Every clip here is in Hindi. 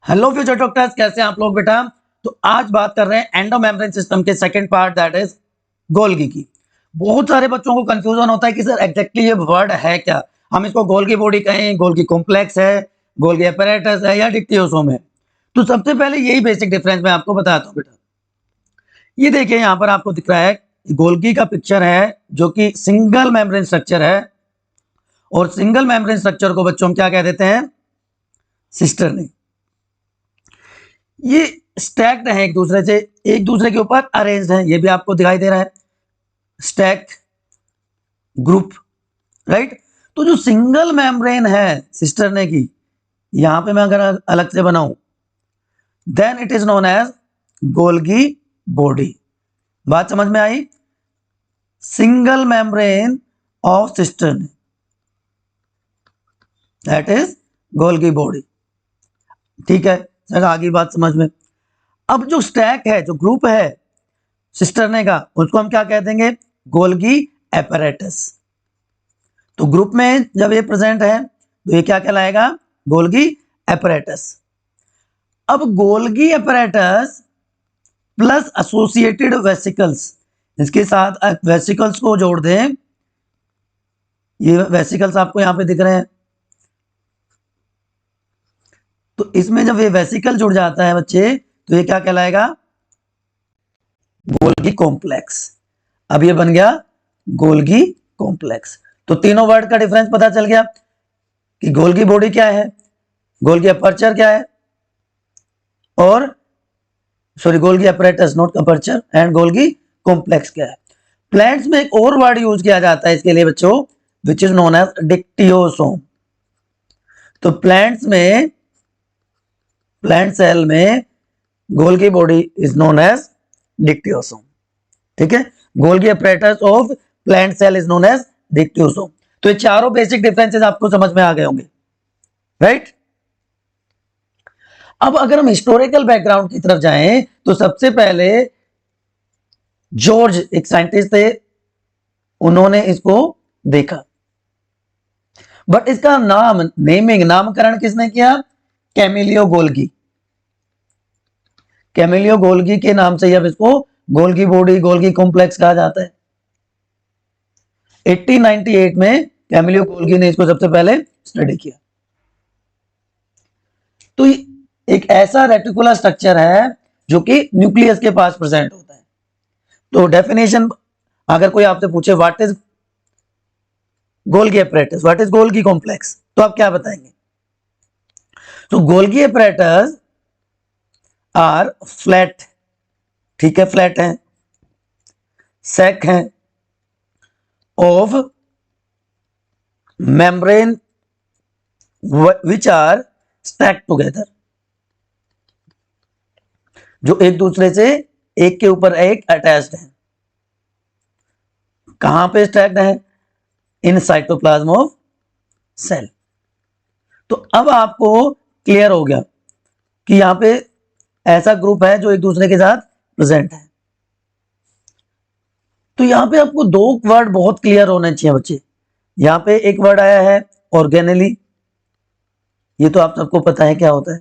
हेलो फ्यूचर डॉक्टर्स, कैसे हैं आप लोग बेटा। तो आज बात कर रहे हैं एंडोमेम्ब्रेन सिस्टम के second part, that is Golgi की। बहुत सारे बच्चों को कंफ्यूजन होता है कि सर एग्जैक्टली ये वर्ड है क्या। हम इसको गोल्गी बॉडी कहें, गोल्गी कॉम्प्लेक्स है, गोल्गी apparatus है या डिक्टियोसोम है। तो सबसे पहले यही बेसिक डिफरेंस मैं आपको बताता हूँ बेटा। ये देखिए, यहाँ पर आपको दिख रहा है गोल्गी का पिक्चर है जो कि सिंगल मेम्ब्रेन स्ट्रक्चर है। और सिंगल मेम्ब्रेन स्ट्रक्चर को बच्चों हम क्या कह देते हैं? सिस्टर ने। ये स्टैक्ड है एक दूसरे से, एक दूसरे के ऊपर अरेंज्ड है, ये भी आपको दिखाई दे रहा है, स्टैक ग्रुप, राइट। तो जो सिंगल मेम्ब्रेन है सिस्टर ने की, यहां पे मैं अगर अलग से बनाऊं, then it is known as Golgi body. बात समझ में आई? Single membrane of cisternae, that is Golgi body. ठीक है सर, आगे बात समझ में। अब जो स्टैक है, जो ग्रुप है सिस्टरने का, उसको हम क्या कह देंगे? Golgi apparatus. तो ग्रुप में जब ये प्रेजेंट है तो ये क्या कहलाएगा? Golgi apparatus. अब Golgi apparatus plus associated vesicles, इसके साथ वेसिकल्स को जोड़ दें। ये वेसिकल्स आपको यहां पे दिख रहे हैं। तो इसमें जब ये वेसिकल जुड़ जाता है बच्चे, तो ये क्या कहलाएगा? Golgi complex. अब ये बन गया गोल्गी कॉम्प्लेक्स। तो तीनों वर्ड का डिफरेंस पता चल गया कि गोल्गी बॉडी क्या है, गोल्गी अपर्चर क्या है, और Golgi apparatus, not aperture, and Golgi complex क्या है। प्लांट्स में एक और वर्ड यूज किया जाता है इसके लिए बच्चों, which is known as dictyosome. तो प्लांट्स में, प्लांट सेल में Golgi body is known as dictyosome. ठीक है, Golgi apparatus of plant cell is known as dictyosome. तो ये चारों बेसिक डिफरेंसेस आपको समझ में आ गए होंगे, राइट। अब अगर हम हिस्टोरिकल बैकग्राउंड की तरफ जाएं, तो सबसे पहले जॉर्ज एक साइंटिस्ट थे, उन्होंने इसको देखा। बट इसका नामकरण किसने किया? Camillo Golgi. कैमिलियो गोल्गी के नाम से अब इसको गोल्गी बॉडी, गोल्गी कॉम्प्लेक्स कहा जाता है। 1898 में कैमिलियो गोल्गी ने इसको सबसे पहले स्टडी किया। तो एक ऐसा रेटिकुलर स्ट्रक्चर है जो कि न्यूक्लियस के पास प्रेजेंट होता है। तो डेफिनेशन अगर कोई आपसे पूछे what is Golgi apparatus, what is Golgi complex, तो आप क्या बताएंगे? तो गोल्गी apparatus आर फ्लैट, ठीक है, फ्लैट है, सेक है, of membrane which are stacked together, जो एक दूसरे से एक के ऊपर एक अटैच्ड है। कहां पे स्टैक्ड है? In cytoplasm of cell. तो अब आपको क्लियर हो गया कि यहां पे ऐसा ग्रुप है जो एक दूसरे के साथ प्रेजेंट है। तो यहां पे आपको दो वर्ड बहुत क्लियर होने चाहिए बच्चे। यहां पे एक वर्ड आया है ऑर्गेनली, ये तो आप सबको पता है क्या होता है।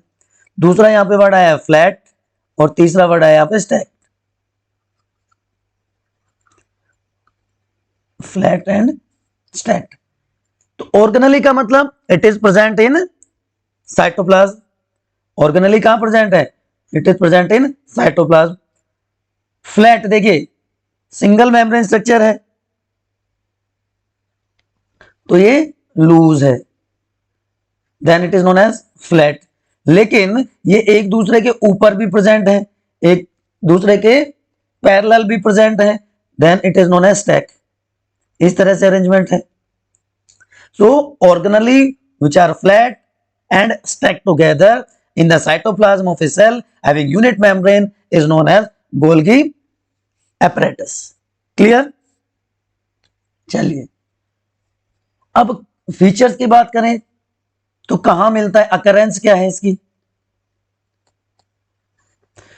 दूसरा यहां पे वर्ड आया है फ्लैट, और तीसरा वर्ड आया यहां पे स्टैक। Flat and stack. तो ऑर्गेनली का मतलब it is present in cytoplasm. Organelle कहां प्रेजेंट है? It is present in cytoplasm. Flat देखिए सिंगल मेम्ब्रेन स्ट्रक्चर है, तो ये लूज है, then it is known as flat. लेकिन ये एक दूसरे के ऊपर भी प्रेजेंट है, एक दूसरे के पैरेलल भी प्रेजेंट है, then it is known as stack. इस तरह से अरेंजमेंट है। So organelles which are flat and stacked together in the cytoplasm of a cell having unit membrane is known as Golgi apparatus. Clear? चलिए अब फीचर्स की बात करें तो कहां मिलता है, अकरेंस क्या है इसकी?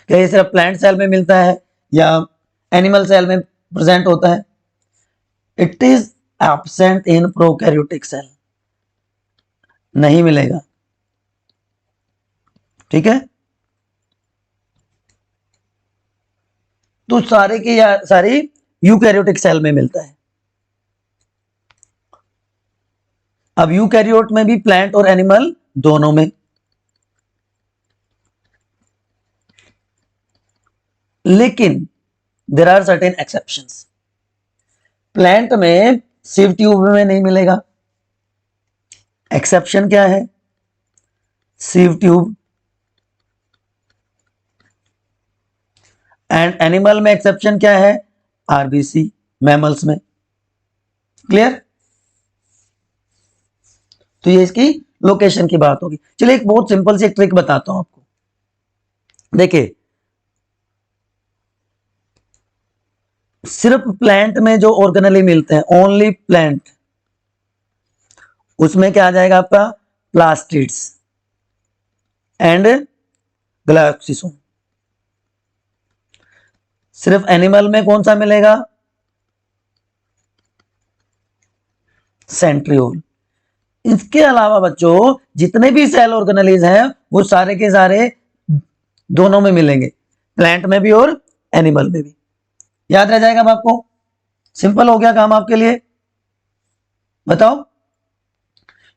क्या ये सिर्फ प्लांट सेल में मिलता है या एनिमल सेल में प्रेजेंट होता है? It is absent in prokaryotic cell, नहीं मिलेगा। ठीक है, तो सारे के सारे यूकैरियोटिक सेल में मिलता है। अब यूकैरियोट में भी प्लांट और एनिमल दोनों में, लेकिन there are certain exceptions. Plant में सिव ट्यूब में नहीं मिलेगा। एक्सेप्शन क्या है? Sieve tube. एंड एनिमल में एक्सेप्शन क्या है? आरबीसी, मैमल्स में। क्लियर? तो ये इसकी लोकेशन की बात होगी। चलिए एक बहुत सिंपल सी एक ट्रिक बताता हूं आपको। देखिए, सिर्फ प्लांट में जो ऑर्गेनेली मिलते हैं, ओनली प्लांट, उसमें क्या आ जाएगा आपका? Plastids and glyoxysome. सिर्फ एनिमल में कौन सा मिलेगा? सेंट्रियोल। इसके अलावा बच्चों जितने भी सेल ऑर्गेनेलीज हैं वो सारे के सारे दोनों में मिलेंगे, प्लांट में भी और एनिमल में भी। याद रह जाएगा अब आपको? सिंपल हो गया काम आपके लिए, बताओ,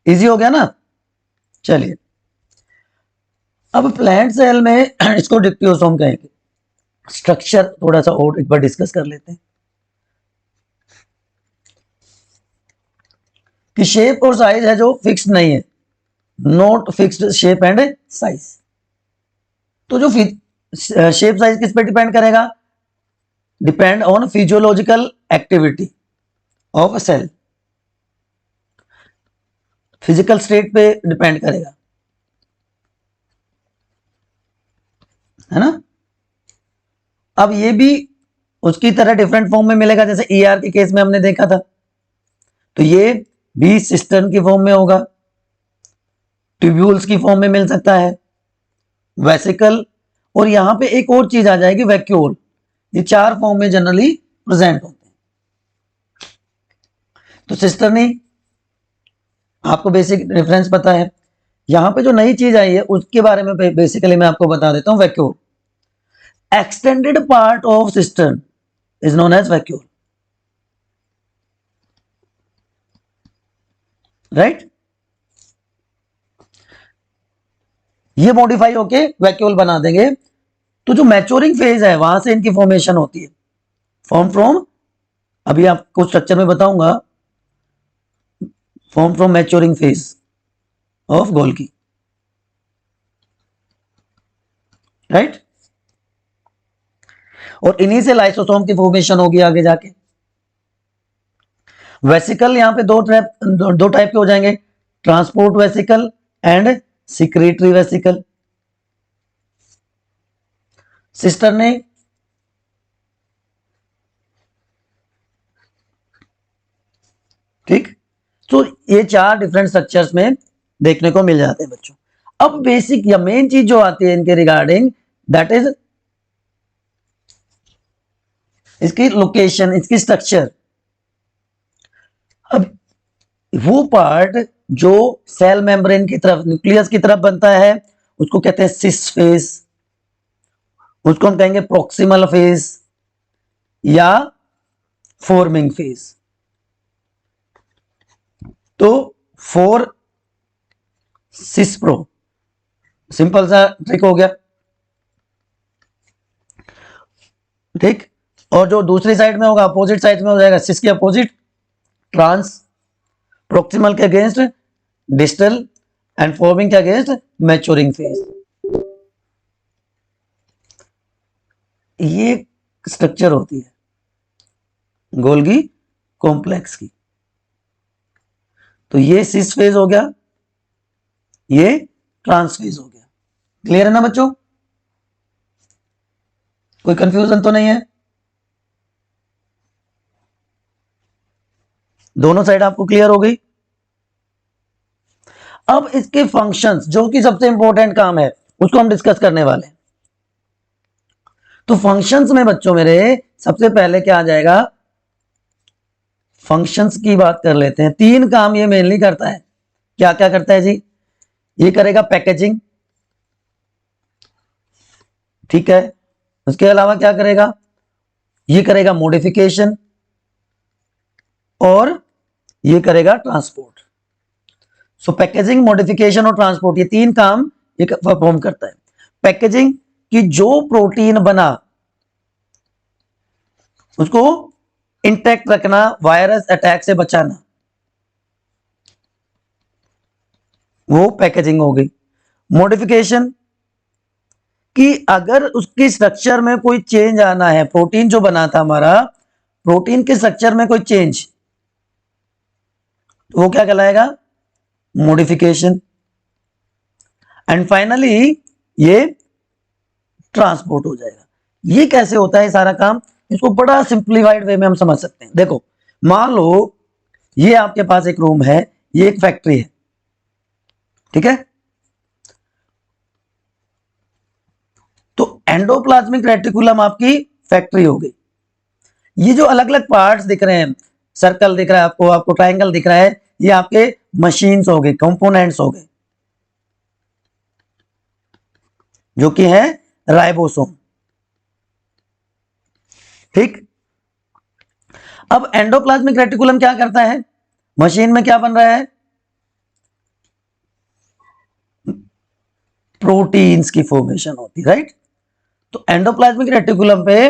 इजी हो गया ना? चलिए, अब प्लांट सेल में इसको डिप्टियोसोम कहेंगे। स्ट्रक्चर थोड़ा सा और एक बार डिस्कस कर लेते हैं कि शेप और साइज है जो फिक्स्ड नहीं है, not fixed shape and size. तो जो शेप साइज किस पे डिपेंड करेगा? Depend on physiological activity of cell, physical state पे डिपेंड करेगा, है ना? अब ये भी उसकी तरह डिफरेंट फॉर्म में मिलेगा, जैसे ईआर के केस में हमने देखा था। तो ये भी सिस्टर्न की फॉर्म में होगा, ट्यूब्यूल्स की फॉर्म में मिल सकता है, वेसिकल, और यहां पे एक और चीज आ जाएगी, वैक्यूल। ये चार फॉर्म में जनरली प्रेजेंट होते हैं। तो सिस्टर्नी आपको बेसिक रेफरेंस पता है। यहां पे जो नई चीज आई है उसके बारे में बेसिकली मैं आपको बता देता हूं। Vacuole, extended part of cisternae is known as vacuole, right? ये मॉडिफाई होके वैक्यूल बना देंगे। तो जो मैच्योरिंग फेज है वहां से इनकी फॉर्मेशन होती है, फॉर्म फ्रॉम, अभी आपको स्ट्रक्चर में बताऊंगा, form from maturing phase of Golgi, right? और इन्हीं से लाइसोसोम की फॉर्मेशन होगी आगे जाके। वेसिकल यहां पे दो टाइप के हो जाएंगे, transport vesicle and secretory vesicle. Cisternae ठीक, तो ये चार डिफरेंट स्ट्रक्चर्स में देखने को मिल जाते हैं बच्चों। अब बेसिक या मेन चीज जो आती है इनके रिगार्डिंग, दैट इज इसकी लोकेशन, इसकी स्ट्रक्चर। अब वो पार्ट जो सेल मेम्ब्रेन की तरफ, न्यूक्लियस की तरफ बनता है, उसको कहते हैं सिस फेज, उसको हम कहेंगे प्रोक्सिमल फेज या फॉर्मिंग फेज। तो फॉर सिस्प्रो, सिंपल सा ट्रिक हो गया, ठीक। और जो दूसरी साइड में होगा, अपोजिट साइड में हो जाएगा, सिस के अपोजिट ट्रांस, प्रोक्सिमल के अगेंस्ट डिस्टल एंड फॉर्मिंग के अगेंस्ट मैच्योरिंग फेज। ये स्ट्रक्चर होती है गोल्गी कॉम्प्लेक्स की। तो ये सिस फेज हो गया, ये ट्रांस फेज हो गया। क्लियर है ना बच्चों? कोई कंफ्यूजन तो नहीं है? दोनों साइड आपको क्लियर हो गई? अब इसके फंक्शंस, जो कि सबसे इंपॉर्टेंट काम है, उसको हम डिस्कस करने वाले हैं। तो फंक्शंस में बच्चों मेरे सबसे पहले क्या आ जाएगा? फंक्शंस की बात कर लेते हैं। तीन काम ये मेनली करता है। क्या क्या करता है जी? ये करेगा पैकेजिंग, ठीक है, उसके अलावा क्या करेगा, ये करेगा मॉडिफिकेशन और ये करेगा ट्रांसपोर्ट। सो पैकेजिंग, मॉडिफिकेशन और ट्रांसपोर्ट, ये तीन काम ये परफॉर्म करता है। पैकेजिंग की जो प्रोटीन बना उसको इंटैक्ट रखना, वायरस अटैक से बचाना, वो पैकेजिंग हो गई। मॉडिफिकेशन कि अगर उसकी स्ट्रक्चर में कोई चेंज आना है, प्रोटीन जो बना था हमारा, प्रोटीन के स्ट्रक्चर में कोई चेंज, तो वो क्या कहलाएगा, मॉडिफिकेशन। एंड फाइनली ये ट्रांसपोर्ट हो जाएगा। ये कैसे होता है सारा काम, इसको बड़ा सिंप्लीफाइड वे में हम समझ सकते हैं। देखो, मान लो ये आपके पास एक रूम है, ये एक फैक्ट्री है, ठीक है। तो एंडोप्लाज्मिक रेटिकुलम आपकी फैक्ट्री हो गई। ये जो अलग अलग पार्ट्स दिख रहे हैं, सर्कल दिख रहा है आपको, आपको ट्रायंगल दिख रहा है, ये आपके मशीन्स हो गए, कंपोनेंट्स हो गए, जो कि है राइबोसोम। ठीक, अब एंडोप्लाज्मिक रेटिकुलम क्या करता है, मशीन में क्या बन रहा है, प्रोटीन्स की फॉर्मेशन होती है, राइट। तो एंडोप्लाज्मिक रेटिकुलम पे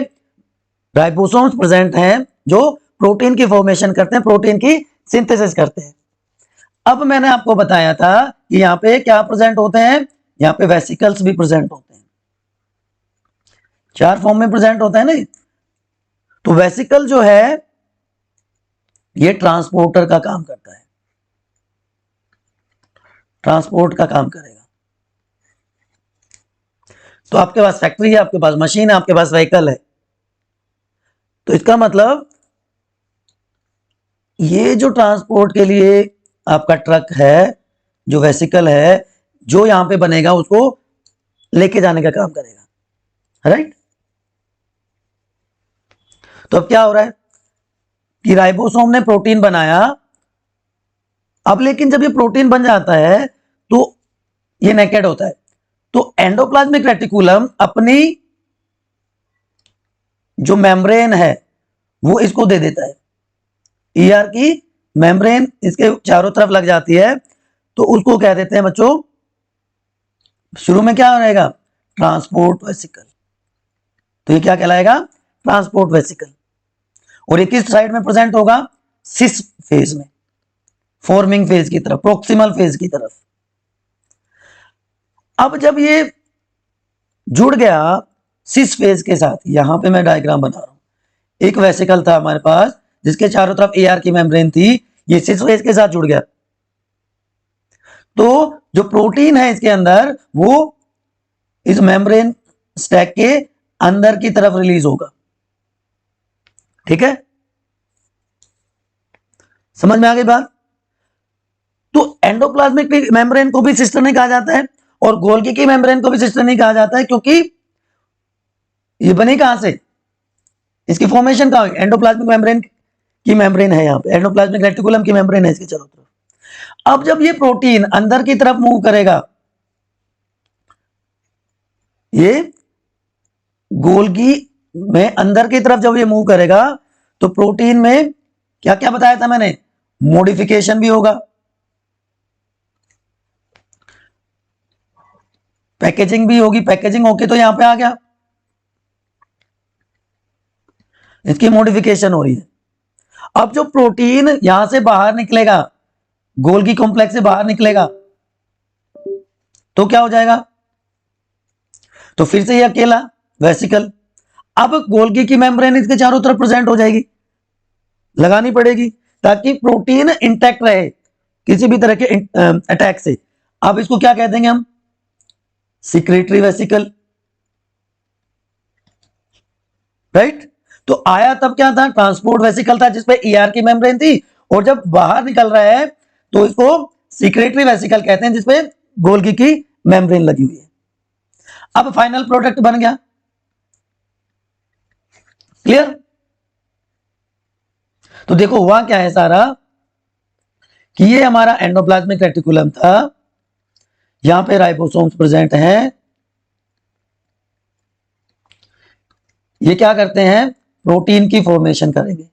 राइबोसोम्स प्रेजेंट हैं जो प्रोटीन की फॉर्मेशन करते हैं, प्रोटीन की सिंथेसिस करते हैं। अब मैंने आपको बताया था कि यहां पे क्या प्रेजेंट होते हैं, यहां पे वेसिकल्स भी प्रेजेंट होते हैं, चार फॉर्म में प्रेजेंट होता है ना। तो वेसिकल जो है ये ट्रांसपोर्टर का काम करता है, ट्रांसपोर्ट का काम करेगा। तो आपके पास फैक्ट्री है, आपके पास मशीन है, आपके पास व्हीकल है, तो इसका मतलब ये जो ट्रांसपोर्ट के लिए आपका ट्रक है, जो वेसिकल है, जो यहां पे बनेगा उसको लेके जाने का काम करेगा, राइट। तो अब क्या हो रहा है कि राइबोसोम ने प्रोटीन बनाया, अब लेकिन जब ये प्रोटीन बन जाता है तो ये नेकेड होता है, तो एंडोप्लाज्मिक रेटिकुलम अपनी जो मेम्ब्रेन है वो इसको दे देता है, ईआर की मेम्ब्रेन इसके चारों तरफ लग जाती है, तो उसको कह देते हैं बच्चों, शुरू में क्या रहेगा, ट्रांसपोर्ट वेसिकल। तो ये क्या कहलाएगा, ट्रांसपोर्ट वेसिकल। और ये किस साइड में प्रेजेंट होगा, सिस फेज में, फॉर्मिंग फेज की तरफ, प्रोक्सिमल फेज की तरफ। अब जब ये जुड़ गया सिस फेज के साथ, यहां पे मैं डायग्राम बना रहा हूं, एक वेसिकल था हमारे पास जिसके चारों तरफ एआर की मेम्ब्रेन थी, ये सिस फेज के साथ जुड़ गया, तो जो प्रोटीन है इसके अंदर वो इस मेम्ब्रेन स्टैक के अंदर की तरफ रिलीज होगा, ठीक है, समझ में आ गई बात। तो एंडोप्लाज्मिक मेम्ब्रेन को भी सिस्टर नहीं कहा जाता है और गोल्गी की मेम्ब्रेन को भी सिस्टर नहीं कहा जाता है, क्योंकि ये बनी कहां से, इसकी फॉर्मेशन कहां, एंडोप्लाज्मिक मेम्ब्रेन की मेम्ब्रेन है, यहां पे एंडोप्लाज्मिक रेटिकुलम की मेम्ब्रेन है इसके चारों तरफ। अब जब ये प्रोटीन अंदर की तरफ मूव करेगा, ये गोल्गी में अंदर की तरफ जब ये मूव करेगा, तो प्रोटीन में क्या क्या बताया था मैंने, मॉडिफिकेशन भी होगा, पैकेजिंग भी होगी, पैकेजिंग होके तो यहां पे आ गया, इसकी मॉडिफिकेशन हो रही है। अब जो प्रोटीन यहां से बाहर निकलेगा, गोल्गी कॉम्प्लेक्स से बाहर निकलेगा, तो क्या हो जाएगा, तो फिर से ये अकेला वेसिकल। अब गोल्गी की मेम्ब्रेन इसके चारों तरफ प्रेजेंट हो जाएगी, लगानी पड़ेगी ताकि प्रोटीन इंटैक्ट रहे किसी भी तरह के अटैक से। अब इसको क्या कह देंगे हम, सिक्रेटरी वेसिकल, राइट। तो आया तब क्या था, ट्रांसपोर्ट वेसिकल था जिसपे ईआर की मेम्ब्रेन थी, और जब बाहर निकल रहा है तो इसको सिक्रेटरी वेसिकल कहते हैं जिसपे गोल्गी की मेम्ब्रेन लगी हुई है। अब फाइनल प्रोडक्ट बन गया, क्लियर। तो देखो हुआ क्या है सारा, कि ये हमारा एंडोप्लाज्मिक रेटिकुलम था, यहां पे राइबोसोम्स प्रेजेंट हैं, ये क्या करते हैं, प्रोटीन की फॉर्मेशन करेंगे।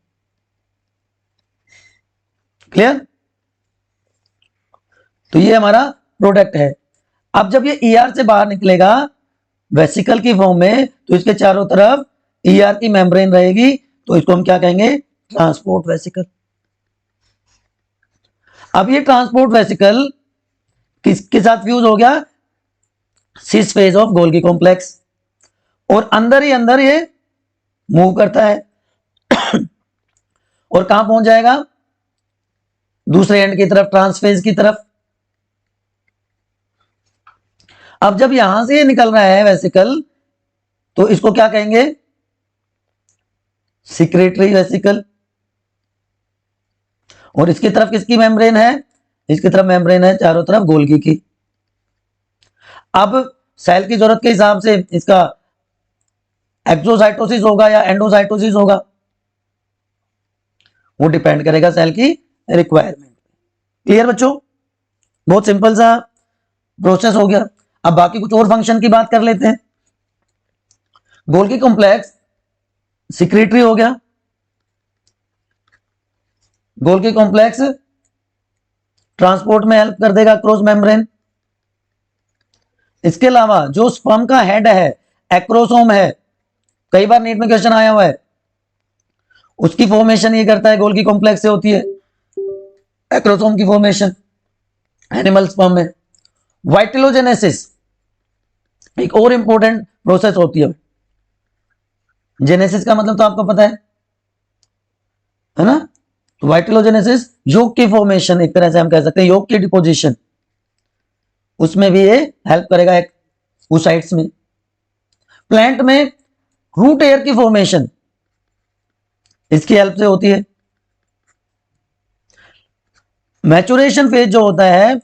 क्लियर? तो ये हमारा प्रोडक्ट है। अब जब ये ईआर से बाहर निकलेगा वेसिकल की फॉर्म में, तो इसके चारों तरफ ईआर की मेम्ब्रेन रहेगी, तो इसको हम क्या कहेंगे, ट्रांसपोर्ट वेसिकल। अब ये ट्रांसपोर्ट वेसिकल किसके साथ फ्यूज हो गया, सिस फेज ऑफ गोल्गी कॉम्प्लेक्स, और अंदर ही अंदर ये मूव करता है और कहां पहुंच जाएगा, दूसरे एंड की तरफ, ट्रांसफेज की तरफ। अब जब यहां से निकल रहा है वेसिकल, तो इसको क्या कहेंगे, सिक्रेटरी वेसिकल। और इसकी तरफ किसकी मेम्ब्रेन है, इसकी तरफ मेम्ब्रेन है चारों तरफ गोल्गी की। अब सेल की जरूरत के हिसाब से इसका एक्सोसाइटोसिस होगा या एंडोसाइटोसिस होगा, वो डिपेंड करेगा सेल की रिक्वायरमेंट। क्लियर बच्चों? बहुत सिंपल सा प्रोसेस हो गया। अब बाकी कुछ और फंक्शन की बात कर लेते हैं। गोल्गी कॉम्प्लेक्स सिक्रेटरी हो गया, गोल्गी कॉम्प्लेक्स ट्रांसपोर्ट में हेल्प कर देगा क्रॉस मेम्ब्रेन। इसके अलावा जो स्पर्म का हेड है, एक्रोसोम है, कई बार नीट में क्वेश्चन आया हुआ है, उसकी फॉर्मेशन ये करता है, गोल्गी कॉम्प्लेक्स से होती है एक्रोसोम की फॉर्मेशन एनिमल स्पर्म में। वाइटिलोजेनेसिस एक और इंपॉर्टेंट प्रोसेस होती है। जेनेसिस का मतलब तो आपको पता है ना? तो वाइटिलोजेनेसिस योग की फॉर्मेशन, एक तरह से हम कह सकते हैं योग की डिपोजिशन, उसमें भी ये हेल्प करेगा एक oocytes में। प्लांट में रूट एयर की फॉर्मेशन इसकी हेल्प से होती है। मैचुरेशन फेज जो होता है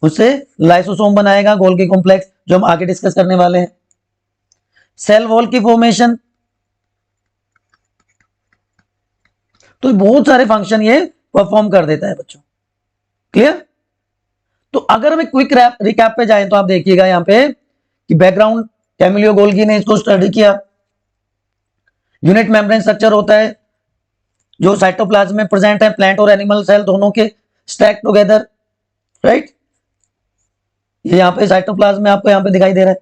उससे लाइसोसोम बनाएगा गोल्गी कॉम्प्लेक्स, जो हम आगे डिस्कस करने वाले हैं। सेल वॉल की फॉर्मेशन, तो बहुत सारे फंक्शन ये परफॉर्म कर देता है बच्चों। क्लियर? तो अगर हम क्विक रिकैप पे जाएं तो आप देखिएगा यहां पे कि बैकग्राउंड कैमिलियो गोल्गी ने इसको स्टडी किया। यूनिट मेम्ब्रेन स्ट्रक्चर होता है जो साइटोप्लाज्म में प्रेजेंट है, प्लांट और एनिमल सेल दोनों के स्टैक टुगेदर, राइट। ये यहाँ पे साइटोप्लाज्म में आपको यहाँ पे दिखाई दे रहा है,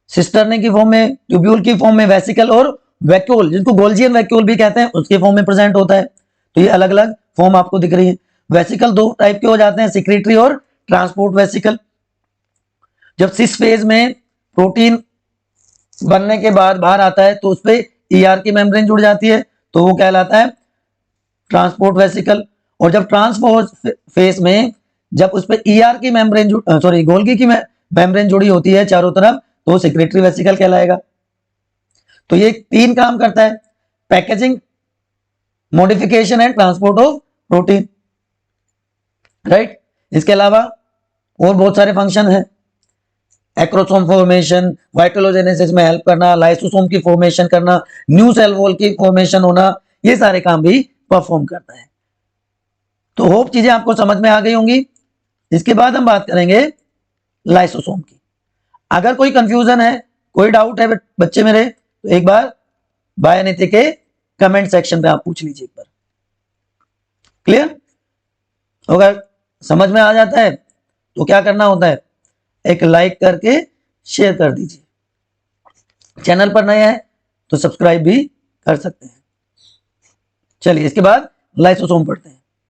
सिस्टर्ने की फॉर्म में, ट्यूब्यूल की फॉर्म में, वेसिकल और वैक्यूल, जिसको गोल्जियन वैक्यूल भी कहते हैं, उसके फॉर्म में प्रेजेंट होता है। तो ये अलग अलग फॉर्म आपको दिख रही है। वेसिकल दो टाइप के हो जाते हैं, सिक्रेटरी और ट्रांसपोर्ट वेसिकल। जब सिस फेज में प्रोटीन बनने के बाद बाहर आता है तो उस पर ईआर की मेम्ब्रेन जुड़ जाती है, तो वो कहलाता है ट्रांसपोर्ट वेसिकल। और जब ट्रांसपोर्ट फेज में जब उस पर ईआर की मेम्ब्रेन गोल्गी की मेम्ब्रेन जुड़ी होती है चारों तरफ, तो सिक्रेटरी वेसिकल कहलाएगा। तो ये तीन काम करता है, packaging, modification and transport of protein, right. इसके अलावा और बहुत सारे फंक्शन हैं, एक्रोसोम फॉर्मेशन, वाइटोलोजेनेसिस में हेल्प करना, लाइसोसोम की फॉर्मेशन करना, न्यू सेल वॉल की फॉर्मेशन होना, ये सारे काम भी परफॉर्म करता है। तो होप चीजें आपको समझ में आ गई होंगी। इसके बाद हम बात करेंगे लाइसोसोम की। अगर कोई कंफ्यूजन है, कोई डाउट है बच्चे मेरे, तो एक बार बाय नीति के कमेंट सेक्शन पे आप पूछ लीजिए एक बार। क्लियर? अगर समझ में आ जाता है तो क्या करना होता है, एक लाइक करके शेयर कर दीजिए। चैनल पर नए हैं तो सब्सक्राइब भी कर सकते हैं। चलिए इसके बाद लाइसोसोम पढ़ते हैं।